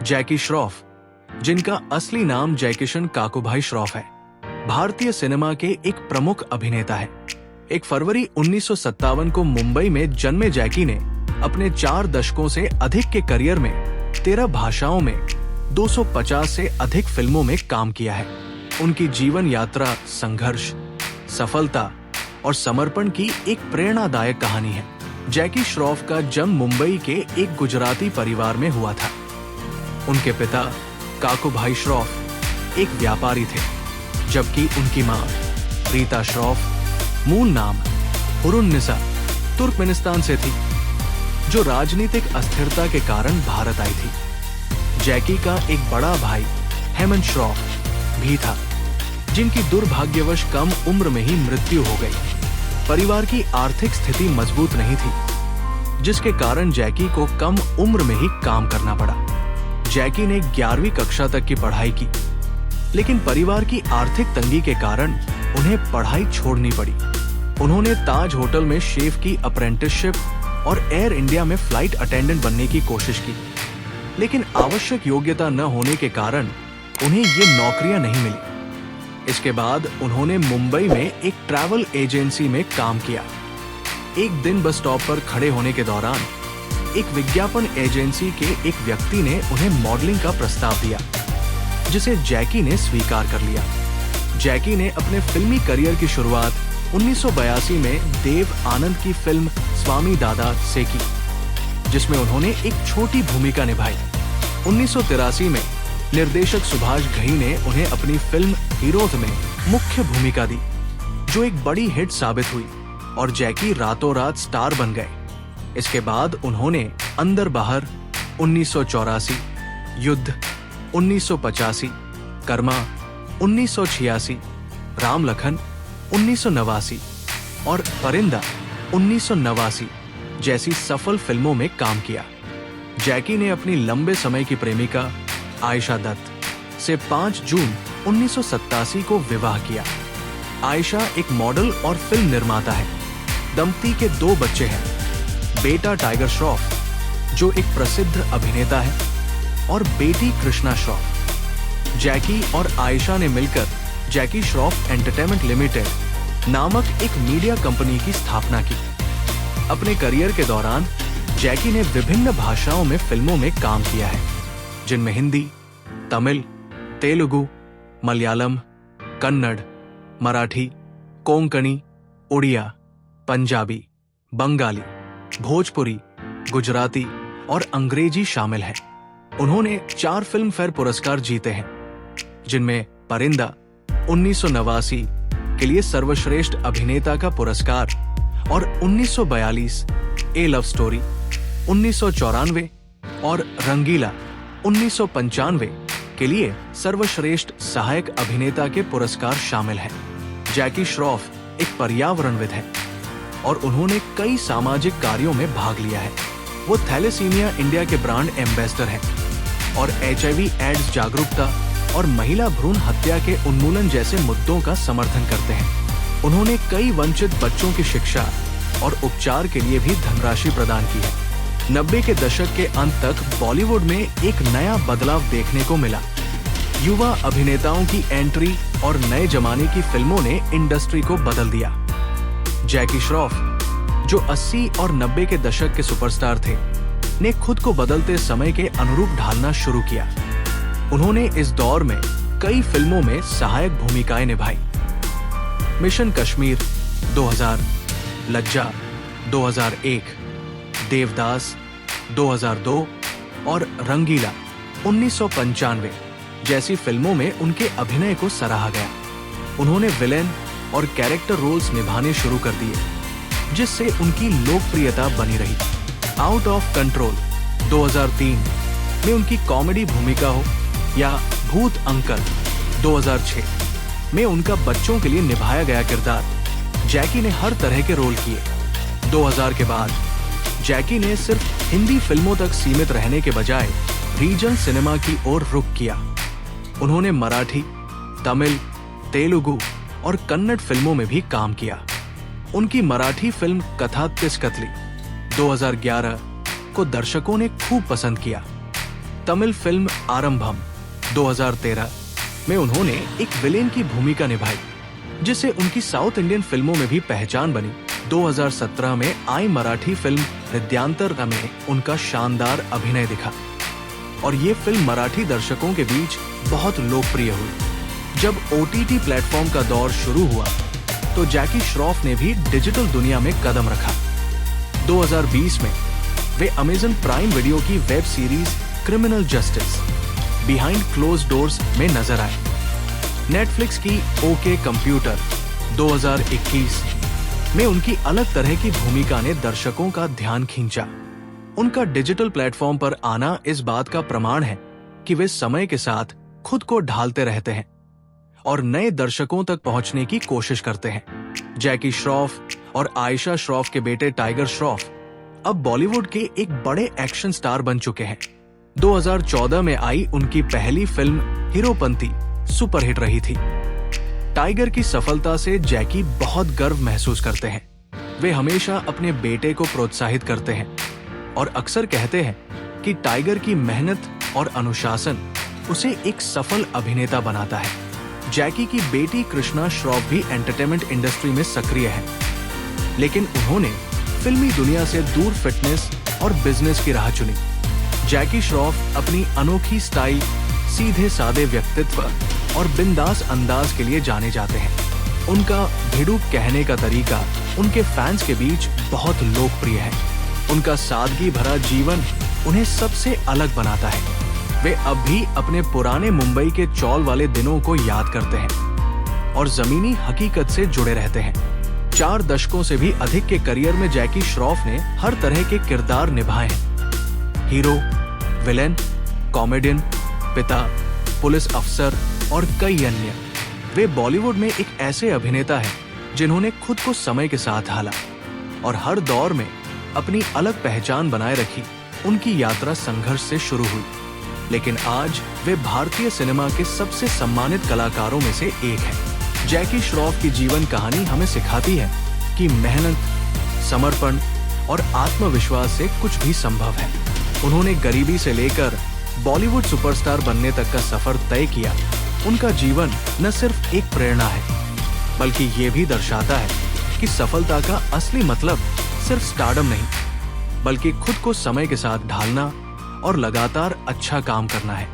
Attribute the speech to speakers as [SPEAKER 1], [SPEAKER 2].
[SPEAKER 1] जैकी श्रॉफ, जिनका असली नाम जयकिशन काकुभाई श्रॉफ है, भारतीय सिनेमा के एक प्रमुख अभिनेता है। 1 फरवरी 1957 को मुंबई में जन्मे जैकी ने अपने 4 दशकों से अधिक के करियर में 13 भाषाओं में 250 से अधिक फिल्मों में काम किया है। उनकी जीवन यात्रा संघर्ष, सफलता और समर्पण की एक प्रेरणादायक कहानी है। जैकी श्रॉफ का जन्म मुंबई के एक गुजराती परिवार में हुआ था। उनके पिता काकुभाई श्रॉफ एक व्यापारी थे, जबकि उनकी मां रीता श्रॉफ, मूल नाम हुरुन्निसा, तुर्कमेनिस्तान से थी, जो राजनीतिक अस्थिरता के कारण भारत आई थी। जैकी का एक बड़ा भाई हेमंत श्रॉफ भी था, जिनकी दुर्भाग्यवश कम उम्र में ही मृत्यु हो गई। परिवार की आर्थिक स्थिति मजबूत नहीं थी, जिसके कारण जैकी को कम उम्र में ही काम करना पड़ा। जैकी ने 11वीं कक्षा तक की पढ़ाई की, लेकिन परिवार की आर्थिक तंगी के कारण उन्हें पढ़ाई छोड़नी पड़ी। उन्होंने ताज होटल में शेफ की अप्रेंटिसशिप और एयर इंडिया में फ्लाइट अटेंडेंट बनने की कोशिश की, लेकिन आवश्यक योग्यता न होने के कारण उन्हें ये नौकरियां नहीं मिली। इसके बाद उन्होंने मुंबई में एक ट्रैवल एजेंसी में काम किया। एक दिन बस स्टॉप पर खड़े होने के दौरान एक विज्ञापन एजेंसी के एक व्यक्ति ने उन्हें मॉडलिंग का प्रस्ताव दिया, जिसे जैकी ने स्वीकार कर लिया। जैकी ने अपने फिल्मी करियर की शुरुआत 1982 में देव आनंद की फिल्म स्वामी दादा से की, जिसमें उन्होंने एक छोटी भूमिका निभाई। 1983 में निर्देशक सुभाष घई ने उन्हें अपनी फिल्म हीरोज में मुख्य भूमिका दी, जो एक बड़ी हिट साबित हुई और जैकी रातों रात स्टार बन गए। इसके बाद उन्होंने अंदर बाहर 1984, युद्ध 1985, कर्मा 1986, राम लखन 1989 और परिंदा 1989 जैसी सफल फिल्मों में काम किया। जैकी ने अपनी लंबे समय की प्रेमिका आयशा दत्त से 5 जून 1987 को विवाह किया। आयशा एक मॉडल और फिल्म निर्माता है। दंपति के 2 बच्चे हैं, बेटा टाइगर श्रॉफ, जो एक प्रसिद्ध अभिनेता है, और बेटी कृष्णा श्रॉफ। जैकी और आयशा ने मिलकर जैकी श्रॉफ एंटरटेनमेंट लिमिटेड नामक एक मीडिया कंपनी की स्थापना की। अपने करियर के दौरान जैकी ने विभिन्न भाषाओं में फिल्मों में काम किया है, जिनमें हिंदी, तमिल, तेलुगु, मलयालम, कन्नड़, मराठी, कोंकणी, उड़िया, पंजाबी, बंगाली, भोजपुरी, गुजराती और अंग्रेजी शामिल हैं। उन्होंने 4 फिल्म फेयर पुरस्कार जीते हैं, जिनमें परिंदा 1989 के लिए सर्वश्रेष्ठ अभिनेता का पुरस्कार और 1942 ए लव स्टोरी 1994 और रंगीला 1995 के लिए सर्वश्रेष्ठ सहायक अभिनेता के पुरस्कार शामिल हैं। जैकी श्रॉफ एक पर्यावरणविद है और उन्होंने कई सामाजिक कार्यों में भाग लिया है। वो थैलेसीमिया इंडिया के ब्रांड एम्बेसडर हैं और HIV एड्स जागरूकता और महिला भ्रूण हत्या के उन्मूलन जैसे मुद्दों का समर्थन करते हैं। उन्होंने कई वंचित बच्चों की शिक्षा और उपचार के लिए भी धनराशि प्रदान की है। 90 के दशक के अंत तक बॉलीवुड में एक नया बदलाव देखने को मिला। युवा अभिनेताओं की एंट्री और नए जमाने की फिल्मों ने इंडस्ट्री को बदल दिया। जैकी श्रॉफ, जो 80 और 90 के दशक के सुपरस्टार थे, ने खुद को बदलते समय के अनुरूप ढालना शुरू किया। उन्होंने इस दौर में कई फिल्मों में सहायक भूमिकाएं निभाई। मिशन कश्मीर 2000, लज्जा 2001, देवदास 2002 और रंगीला 1995 जैसी फिल्मों में उनके अभिनय को सराहा गया। उन्होंने विलेन और कैरेक्टर रोल्स निभाने शुरू कर दिए, जिससे उनकी लोकप्रियता बनी रही। आउट ऑफ कंट्रोल 2003 में उनकी कॉमेडी भूमिका हो या भूत अंकल 2006 में उनका बच्चों के लिए निभाया गया किरदार, जैकी ने हर तरह के रोल किए। 2000 के बाद जैकी ने सिर्फ हिंदी फिल्मों तक सीमित रहने के बजाय रीजन सिनेमा की ओर रुख किया। उन्होंने मराठी, तमिल, तेलुगु और कन्नड़ फिल्मों में भी काम किया। उनकी मराठी फिल्म कथा तिस कतली 2011 को दर्शकों ने खूब पसंद किया। तमिल फिल्म आरंभम 2013 में उन्होंने एक विलेन की भूमिका निभाई, जिससे उनकी साउथ इंडियन फिल्मों में भी पहचान बनी। 2017 में आई मराठी फिल्म हृदयांतर में उनका शानदार अभिनय दिखा और ये फिल्म मराठी दर्शकों के बीच बहुत लोकप्रिय हुई। जब OTT प्लेटफॉर्म का दौर शुरू हुआ तो जैकी श्रॉफ ने भी डिजिटल दुनिया में कदम रखा। 2020 में वे अमेज़न प्राइम वीडियो की web series criminal justice behind close doors में नजर आए। नेटफ्लिक्स की ओके कंप्यूटर 2021 में उनकी अलग तरह की भूमिका ने दर्शकों का ध्यान खींचा। उनका डिजिटल प्लेटफॉर्म पर आना इस बात का प्रमाण है कि वे समय के साथ खुद को ढालते रहते हैं और नए दर्शकों तक पहुंचने की कोशिश करते हैं। जैकी श्रॉफ और आयशा श्रॉफ के बेटे टाइगर श्रॉफ अब बॉलीवुड के एक बड़े एक्शन स्टार बन चुके हैं। 2014 में आई उनकी पहली फिल्म हीरोपंती सुपरहिट रही थी। टाइगर की सफलता से जैकी बहुत गर्व महसूस करते हैं। वे हमेशा अपने बेटे को प्रोत्साहित करते हैं और अक्सर कहते हैं कि टाइगर की मेहनत और अनुशासन उसे एक सफल अभिनेता बनाता है। जैकी की बेटी कृष्णा श्रॉफ भी एंटरटेनमेंट इंडस्ट्री में सक्रिय है, लेकिन उन्होंने फिल्मी दुनिया से दूर फिटनेस और बिजनेस की राह चुनी। जैकी श्रॉफ अपनी अनोखी स्टाइल, सीधे सादे व्यक्तित्व और बिंदास अंदाज के लिए जाने जाते हैं। उनका भिड़ूक कहने का तरीका उनके फैंस के बीच बहुत लोकप्रिय है। उनका सादगी भरा जीवन उन्हें सबसे अलग बनाता है। वे अब भी अपने पुराने मुंबई के चौल वाले दिनों को याद करते हैं और जमीनी हकीकत से जुड़े रहते हैं। 4 दशकों से भी अधिक के करियर में जैकी श्रॉफ ने हर तरह के किरदार निभाए हैं। हीरो, विलेन, कॉमेडियन, पिता, पुलिस अफसर और कई अन्य। वे बॉलीवुड में एक ऐसे अभिनेता हैं जिन्होंने खुद को समय के साथ ढाला और हर दौर में अपनी अलग पहचान बनाए रखी। उनकी यात्रा संघर्ष से शुरू हुई, लेकिन आज वे भारतीय सिनेमा के सबसे सम्मानित कलाकारों में से एक हैं। जैकी श्रॉफ की जीवन कहानी हमें सिखाती है कि मेहनत, समर्पण और आत्मविश्वास से कुछ भी संभव है। उन्होंने गरीबी से लेकर बॉलीवुड सुपरस्टार बनने तक का सफर तय किया। उनका जीवन न सिर्फ एक प्रेरणा है, बल्कि ये भी दर्शाता है कि सफलता का असली मतलब सिर्फ स्टारडम नहीं, बल्कि खुद को समय के साथ ढालना और लगातार अच्छा काम करना है।